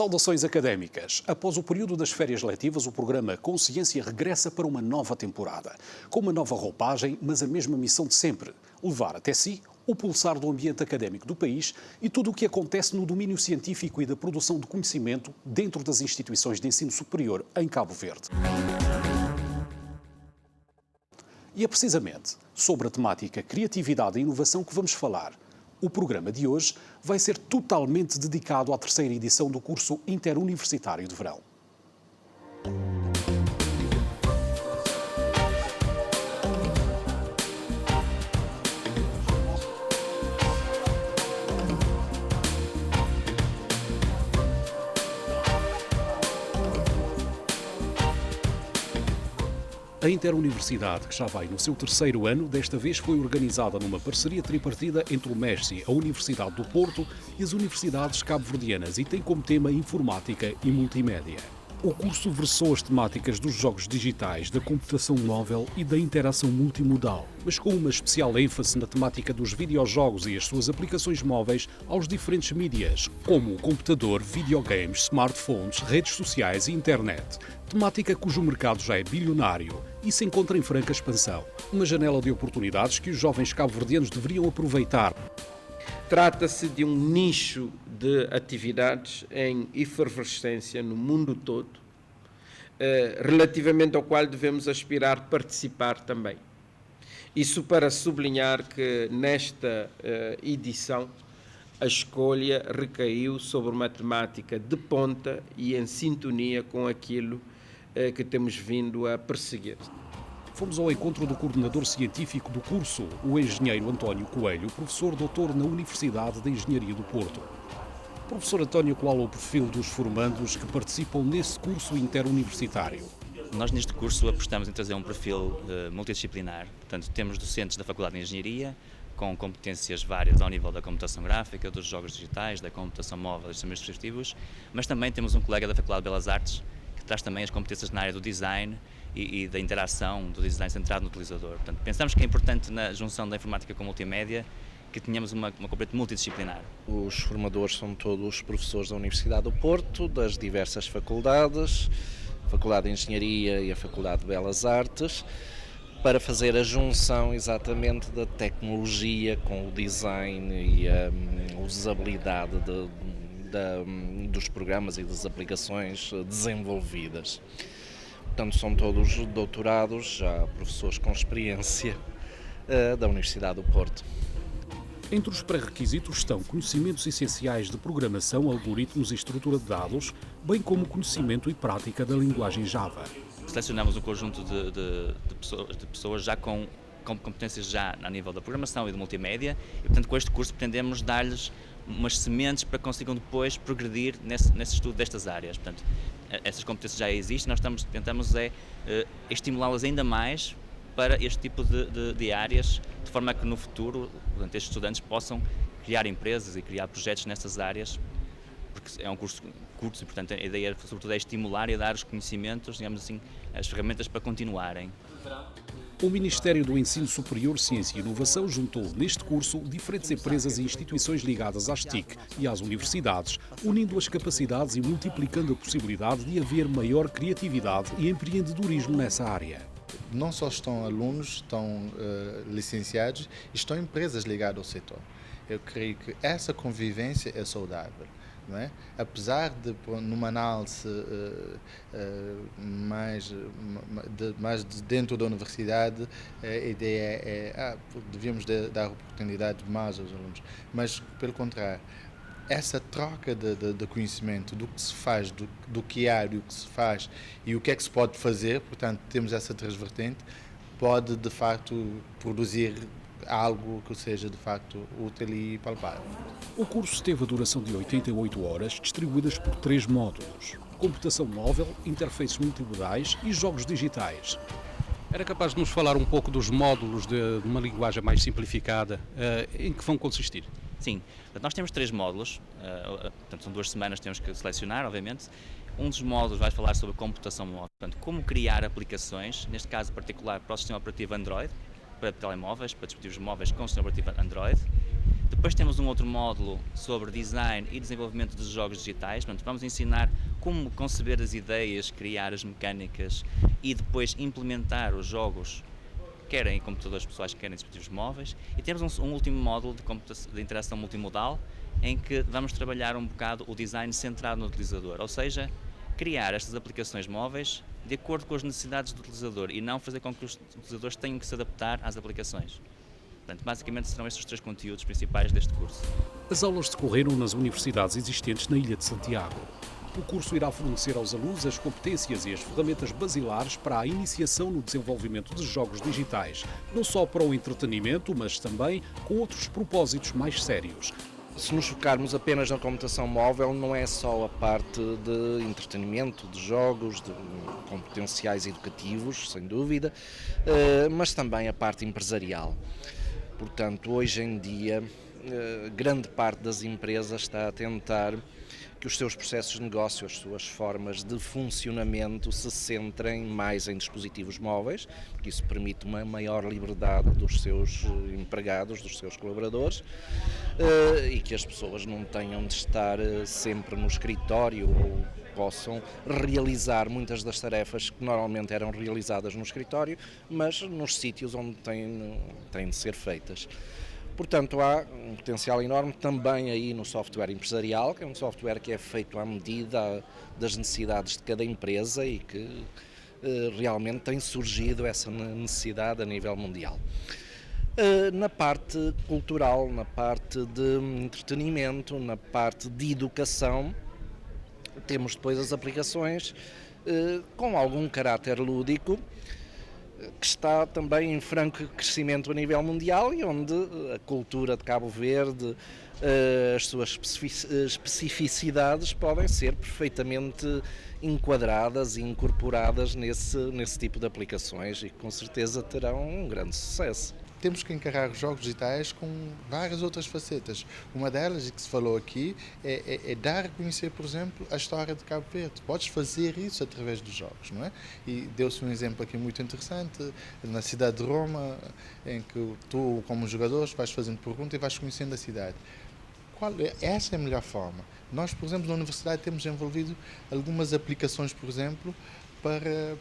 Saudações académicas. Após o período das férias letivas, o programa Consciência regressa para uma nova temporada. Com uma nova roupagem, mas a mesma missão de sempre: levar até si o pulsar do ambiente académico do país e tudo o que acontece no domínio científico e da produção de conhecimento dentro das instituições de ensino superior em Cabo Verde. E é precisamente sobre a temática criatividade e inovação que vamos falar. O programa de hoje vai ser totalmente dedicado à terceira edição do curso interuniversitário de verão. A Interuniversidade, que já vai no seu terceiro ano, desta vez foi organizada numa parceria tripartida entre o MESSI, a Universidade do Porto e as universidades cabo-verdianas e tem como tema Informática e Multimédia. O curso versou as temáticas dos jogos digitais, da computação móvel e da interação multimodal, mas com uma especial ênfase na temática dos videojogos e as suas aplicações móveis aos diferentes mídias, como o computador, videogames, smartphones, redes sociais e internet. Temática cujo mercado já é bilionário e se encontra em franca expansão. Uma janela de oportunidades que os jovens cabo-verdianos deveriam aproveitar. Trata-se de um nicho de atividades em efervescência no mundo todo, relativamente ao qual devemos aspirar participar também. Isso para sublinhar que nesta edição a escolha recaiu sobre uma temática de ponta e em sintonia com aquilo que temos vindo a perseguir. Fomos ao encontro do coordenador científico do curso, o engenheiro António Coelho, professor doutor na Universidade de Engenharia do Porto. Professor António, qual é o perfil dos formandos que participam nesse curso interuniversitário? Nós neste curso apostamos em trazer um perfil multidisciplinar, portanto temos docentes da Faculdade de Engenharia, com competências várias ao nível da computação gráfica, dos jogos digitais, da computação móvel e dos sistemas dispositivos, mas também temos um colega da Faculdade de Belas Artes, que traz também as competências na área do design e da interação, do design centrado no utilizador. Portanto, pensamos que é importante na junção da informática com a multimédia que tenhamos uma componente multidisciplinar. Os formadores são todos professores da Universidade do Porto, das diversas faculdades, a Faculdade de Engenharia e a Faculdade de Belas Artes, para fazer a junção exatamente da tecnologia com o design e a usabilidade dos programas e das aplicações desenvolvidas. Portanto, são todos doutorados, já professores com experiência da Universidade do Porto. Entre os pré-requisitos estão conhecimentos essenciais de programação, algoritmos e estrutura de dados, bem como conhecimento e prática da linguagem Java. Selecionamos um conjunto de pessoas já com competências já a nível da programação e de multimédia e, portanto, com este curso pretendemos dar-lhes umas sementes para que consigam depois progredir nesse estudo destas áreas. Portanto, essas competências já existem, nós tentamos estimulá-las ainda mais para este tipo de áreas, de forma a que no futuro, portanto, estes estudantes possam criar empresas e criar projetos nessas áreas, porque é um curso curto e, portanto, a ideia sobretudo é estimular e dar os conhecimentos, digamos assim, as ferramentas para continuarem. O Ministério do Ensino Superior, Ciência e Inovação juntou neste curso diferentes empresas e instituições ligadas às TIC e às universidades, unindo as capacidades e multiplicando a possibilidade de haver maior criatividade e empreendedorismo nessa área. Não só estão alunos, estão licenciados, estão empresas ligadas ao setor. Eu creio que essa convivência é saudável. Não é? Apesar de, numa análise mais dentro da universidade, a ideia é devíamos dar oportunidade mais aos alunos, mas pelo contrário, essa troca de conhecimento do que se faz, do que há e o que se faz e o que é que se pode fazer, portanto temos essa transvertente, pode de facto produzir algo que seja de facto útil e palpável. O curso teve a duração de 88 horas, distribuídas por 3 módulos: computação móvel, interfaces multimodais e jogos digitais. Era capaz de nos falar um pouco dos módulos de uma linguagem mais simplificada, em que vão consistir? Sim, nós temos 3 módulos, portanto são 2 semanas que temos que selecionar, obviamente. Um dos módulos vai falar sobre computação móvel, portanto, como criar aplicações, neste caso particular para o sistema operativo Android, para telemóveis, para dispositivos móveis com sistema operativo Android. Depois temos um outro módulo sobre design e desenvolvimento de jogos digitais. Portanto, vamos ensinar como conceber as ideias, criar as mecânicas e depois implementar os jogos, quer em computadores pessoais, quer em dispositivos móveis. E temos um último módulo de interação multimodal, em que vamos trabalhar um bocado o design centrado no utilizador, ou seja, criar estas aplicações móveis de acordo com as necessidades do utilizador e não fazer com que os utilizadores tenham que se adaptar às aplicações. Portanto, basicamente serão estes os 3 conteúdos principais deste curso. As aulas decorreram nas universidades existentes na Ilha de Santiago. O curso irá fornecer aos alunos as competências e as ferramentas basilares para a iniciação no desenvolvimento de jogos digitais, não só para o entretenimento, mas também com outros propósitos mais sérios. Se nos focarmos apenas na computação móvel, não é só a parte de entretenimento, de jogos, com potenciais educativos, sem dúvida, mas também a parte empresarial. Portanto, hoje em dia, grande parte das empresas está a tentar que os seus processos de negócio, as suas formas de funcionamento se centrem mais em dispositivos móveis, porque isso permite uma maior liberdade dos seus empregados, dos seus colaboradores, e que as pessoas não tenham de estar sempre no escritório ou possam realizar muitas das tarefas que normalmente eram realizadas no escritório, mas nos sítios onde têm de ser feitas. Portanto, há um potencial enorme também aí no software empresarial, que é um software que é feito à medida das necessidades de cada empresa e que realmente tem surgido essa necessidade a nível mundial. Na parte cultural, na parte de entretenimento, na parte de educação, temos depois as aplicações com algum caráter lúdico, que está também em franco crescimento a nível mundial e onde a cultura de Cabo Verde, as suas especificidades podem ser perfeitamente enquadradas e incorporadas nesse tipo de aplicações e com certeza terão um grande sucesso. Temos que encarar os jogos digitais com várias outras facetas. Uma delas, e que se falou aqui, é dar a conhecer, por exemplo, a história de Cabo Verde. Podes fazer isso através dos jogos, não é? E deu-se um exemplo aqui muito interessante, na cidade de Roma, em que tu, como jogador, vais fazendo perguntas e vais conhecendo a cidade. Essa é a melhor forma. Nós, por exemplo, na universidade temos desenvolvido algumas aplicações, por exemplo, para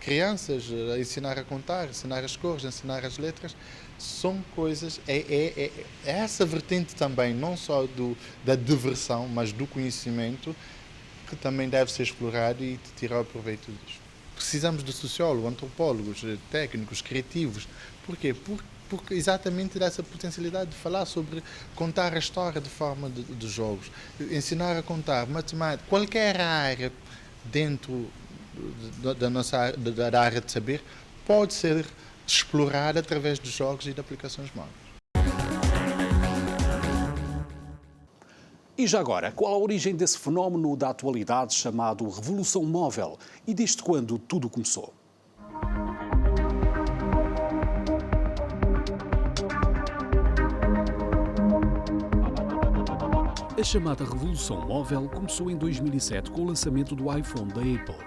crianças, ensinar a contar, ensinar as cores, ensinar as letras. São coisas, essa vertente também, não só da diversão, mas do conhecimento, que também deve ser explorado e tirar o proveito disso. Precisamos de sociólogos, antropólogos, técnicos, criativos. Porquê? Porque exatamente dessa potencialidade de falar sobre contar a história de forma de jogos, ensinar a contar, matemática, qualquer área dentro da área de saber pode ser explorada através de jogos e de aplicações móveis. E já agora, qual a origem desse fenómeno da atualidade chamado Revolução Móvel e desde quando tudo começou? A chamada Revolução Móvel começou em 2007 com o lançamento do iPhone da Apple.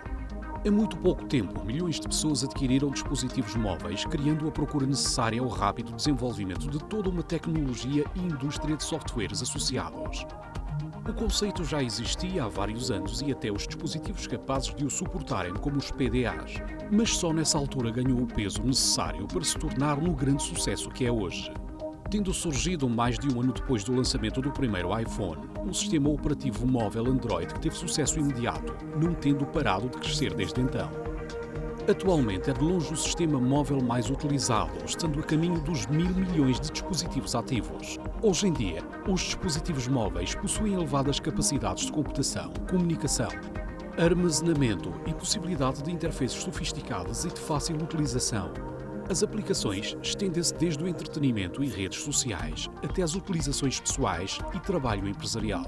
Em muito pouco tempo, milhões de pessoas adquiriram dispositivos móveis, criando a procura necessária ao rápido desenvolvimento de toda uma tecnologia e indústria de softwares associados. O conceito já existia há vários anos e até os dispositivos capazes de o suportarem, como os PDAs, mas só nessa altura ganhou o peso necessário para se tornar no grande sucesso que é hoje. Tendo surgido mais de um ano depois do lançamento do primeiro iPhone, um sistema operativo móvel Android que teve sucesso imediato, não tendo parado de crescer desde então. Atualmente é de longe o sistema móvel mais utilizado, estando a caminho dos 1.000 milhões de dispositivos ativos. Hoje em dia, os dispositivos móveis possuem elevadas capacidades de computação, comunicação, armazenamento e possibilidade de interfaces sofisticadas e de fácil utilização. As aplicações estendem-se desde o entretenimento e redes sociais até as utilizações pessoais e trabalho empresarial.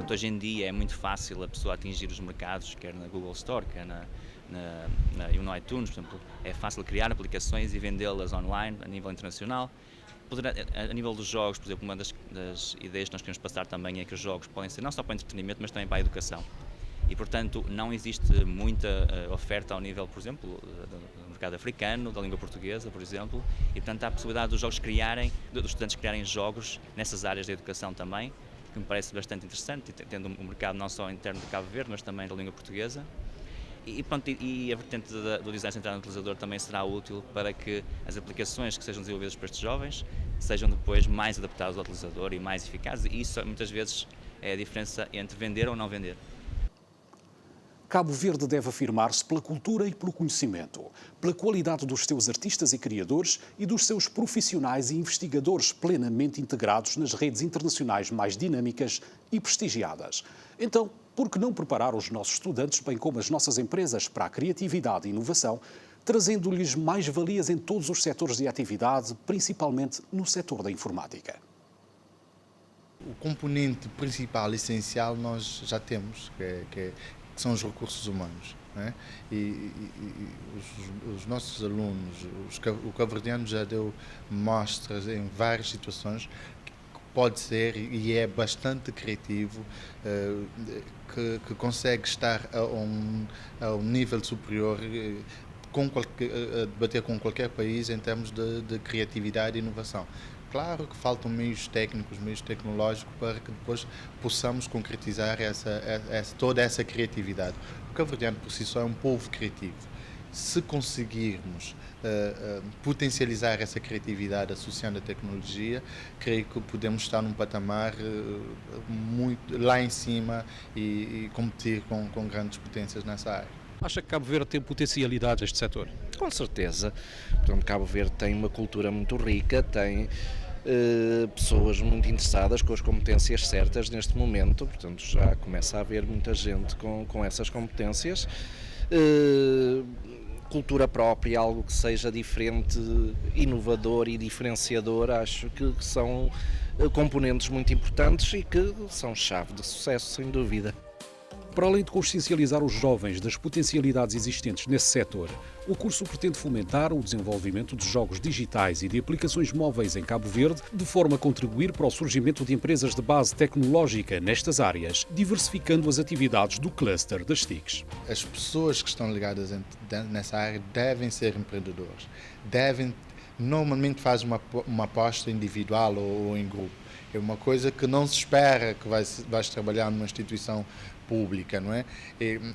Hoje em dia é muito fácil a pessoa atingir os mercados, quer na Google Store, quer e no iTunes, por exemplo, é fácil criar aplicações e vendê-las online a nível internacional. A nível dos jogos, por exemplo, uma das ideias que nós queremos passar também é que os jogos podem ser não só para o entretenimento, mas também para a educação. E, portanto, não existe muita oferta ao nível, por exemplo, do mercado africano, da língua portuguesa, por exemplo, e, portanto, há a possibilidade dos estudantes criarem jogos nessas áreas da educação também, que me parece bastante interessante, tendo um mercado não só interno de Cabo Verde, mas também da língua portuguesa. E a vertente do design centrado no utilizador também será útil para que as aplicações que sejam desenvolvidas por estes jovens sejam depois mais adaptadas ao utilizador e mais eficazes, e isso muitas vezes é a diferença entre vender ou não vender. Cabo Verde deve afirmar-se pela cultura e pelo conhecimento, pela qualidade dos seus artistas e criadores e dos seus profissionais e investigadores plenamente integrados nas redes internacionais mais dinâmicas e prestigiadas. Então, por que não preparar os nossos estudantes, bem como as nossas empresas, para a criatividade e inovação, trazendo-lhes mais-valias em todos os setores de atividade, principalmente no setor da informática? O componente principal, essencial, nós já temos, que são os recursos humanos. Né? E os nossos alunos, o cabo-verdiano já deu mostras em várias situações que pode ser e é bastante criativo, que consegue estar a um nível superior, a debater com qualquer país em termos de criatividade e inovação. Claro que faltam meios técnicos, meios tecnológicos para que depois possamos concretizar toda essa criatividade. O cabo-verdiano por si só é um povo criativo. Se conseguirmos potencializar essa criatividade associando a tecnologia, creio que podemos estar num patamar muito lá em cima e competir com grandes potências nessa área. Acha que Cabo Verde tem potencialidades neste setor? Com certeza. Portanto, Cabo Verde tem uma cultura muito rica, tem pessoas muito interessadas com as competências certas neste momento, portanto já começa a haver muita gente com essas competências. Cultura própria, algo que seja diferente, inovador e diferenciador, acho que são componentes muito importantes e que são chave de sucesso, sem dúvida. Para além de consciencializar os jovens das potencialidades existentes nesse setor, o curso pretende fomentar o desenvolvimento de jogos digitais e de aplicações móveis em Cabo Verde, de forma a contribuir para o surgimento de empresas de base tecnológica nestas áreas, diversificando as atividades do cluster das TICs. As pessoas que estão ligadas nessa área devem ser empreendedores, normalmente fazem uma aposta individual ou em grupo. É uma coisa que não se espera que vais trabalhar numa instituição pública, não é?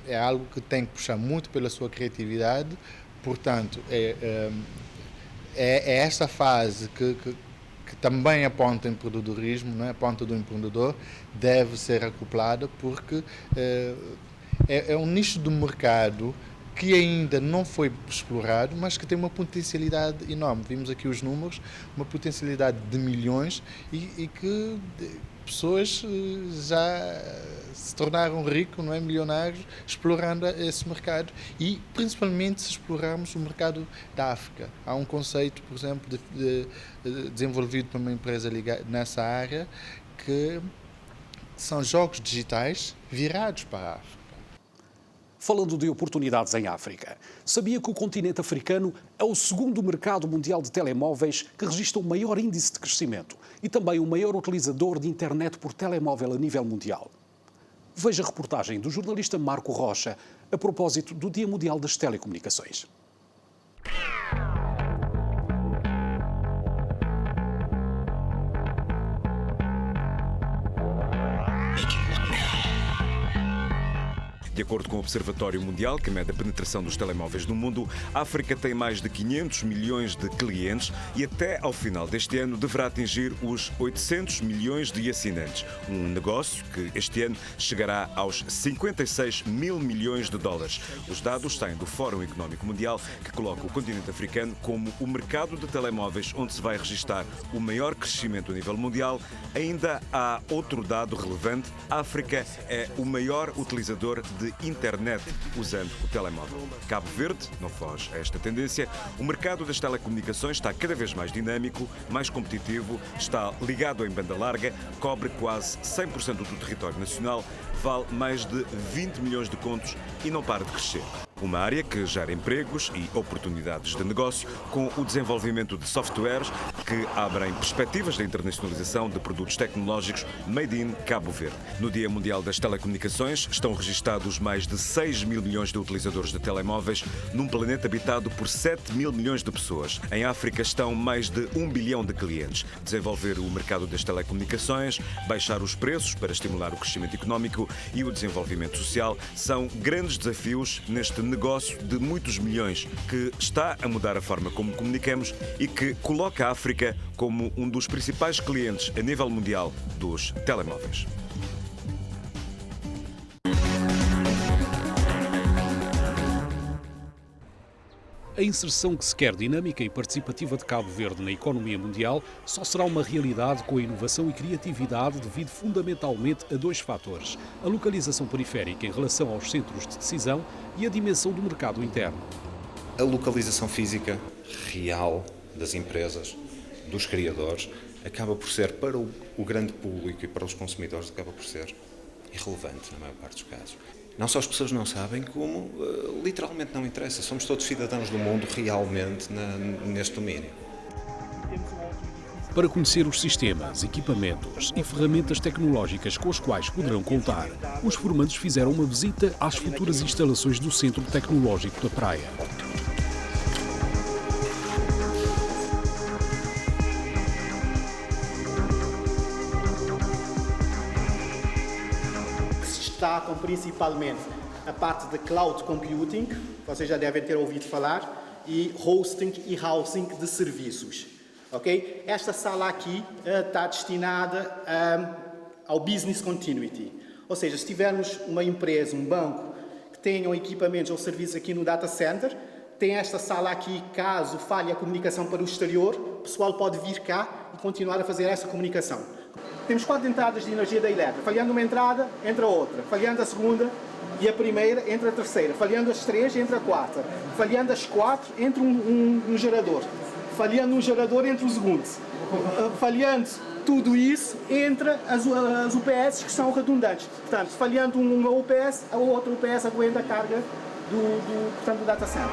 É algo que tem que puxar muito pela sua criatividade, portanto, é essa fase que também aponta o empreendedorismo, não é? A ponta do empreendedor deve ser acoplada, porque é um nicho do mercado que ainda não foi explorado, mas que tem uma potencialidade enorme. Vimos aqui os números, uma potencialidade de milhões e que pessoas já se tornaram ricos, não é, milionários, explorando esse mercado e principalmente se explorarmos o mercado da África. Há um conceito, por exemplo, desenvolvido por uma empresa ligada nessa área, que são jogos digitais virados para a África. Falando de oportunidades em África, sabia que o continente africano é o segundo mercado mundial de telemóveis que registra o maior índice de crescimento e também o maior utilizador de internet por telemóvel a nível mundial? Veja a reportagem do jornalista Marco Rocha a propósito do Dia Mundial das Telecomunicações. De acordo com o Observatório Mundial, que mede a penetração dos telemóveis no mundo, a África tem mais de 500 milhões de clientes e até ao final deste ano deverá atingir os 800 milhões de assinantes. Um negócio que este ano chegará aos 56 mil milhões de dólares. Os dados saem do Fórum Económico Mundial, que coloca o continente africano como o mercado de telemóveis onde se vai registrar o maior crescimento a nível mundial. Ainda há outro dado relevante: a África é o maior utilizador de internet usando o telemóvel. Cabo Verde não foge a esta tendência. O mercado das telecomunicações está cada vez mais dinâmico, mais competitivo, está ligado em banda larga, cobre quase 100% do território nacional, vale mais de 20 milhões de contos e não para de crescer. uma área que gera empregos e oportunidades de negócio com o desenvolvimento de softwares que abrem perspectivas da internacionalização de produtos tecnológicos made in Cabo Verde. No Dia Mundial das Telecomunicações estão registados mais de 6 mil milhões de utilizadores de telemóveis num planeta habitado por 7 mil milhões de pessoas. Em África estão mais de 1 bilhão de clientes. Desenvolver o mercado das telecomunicações, baixar os preços para estimular o crescimento económico e o desenvolvimento social são grandes desafios neste negócio de muitos milhões que está a mudar a forma como comunicamos e que coloca a África como um dos principais clientes a nível mundial dos telemóveis. A inserção que se quer dinâmica e participativa de Cabo Verde na economia mundial só será uma realidade com a inovação e criatividade devido fundamentalmente a dois fatores: a localização periférica em relação aos centros de decisão e a dimensão do mercado interno. A localização física real das empresas, dos criadores, acaba por ser, para o grande público e para os consumidores, acaba por ser irrelevante na maior parte dos casos. Não só as pessoas não sabem, como literalmente não interessa. Somos todos cidadãos do mundo realmente neste domínio. Para conhecer os sistemas, equipamentos e ferramentas tecnológicas com os quais poderão contar, os formandos fizeram uma visita às futuras instalações do Centro Tecnológico da Praia. Destacam principalmente a parte de cloud computing, vocês já devem ter ouvido falar, e hosting e housing de serviços. Okay? Esta sala aqui está destinada ao business continuity, ou seja, se tivermos uma empresa, um banco, que tenham equipamentos ou serviços aqui no data center, tem esta sala aqui, caso falhe a comunicação para o exterior, o pessoal pode vir cá e continuar a fazer essa comunicação. Temos 4 entradas de energia da elétrica. Falhando uma entrada, entra outra. Falhando a segunda e a primeira, entra a terceira. Falhando as 3, entra a quarta. Falhando as 4, entra um gerador. Falhando um gerador, entra o segundo. Falhando tudo isso, entra as UPS que são redundantes. Portanto, falhando uma UPS, a outra UPS aguenta a carga do data center.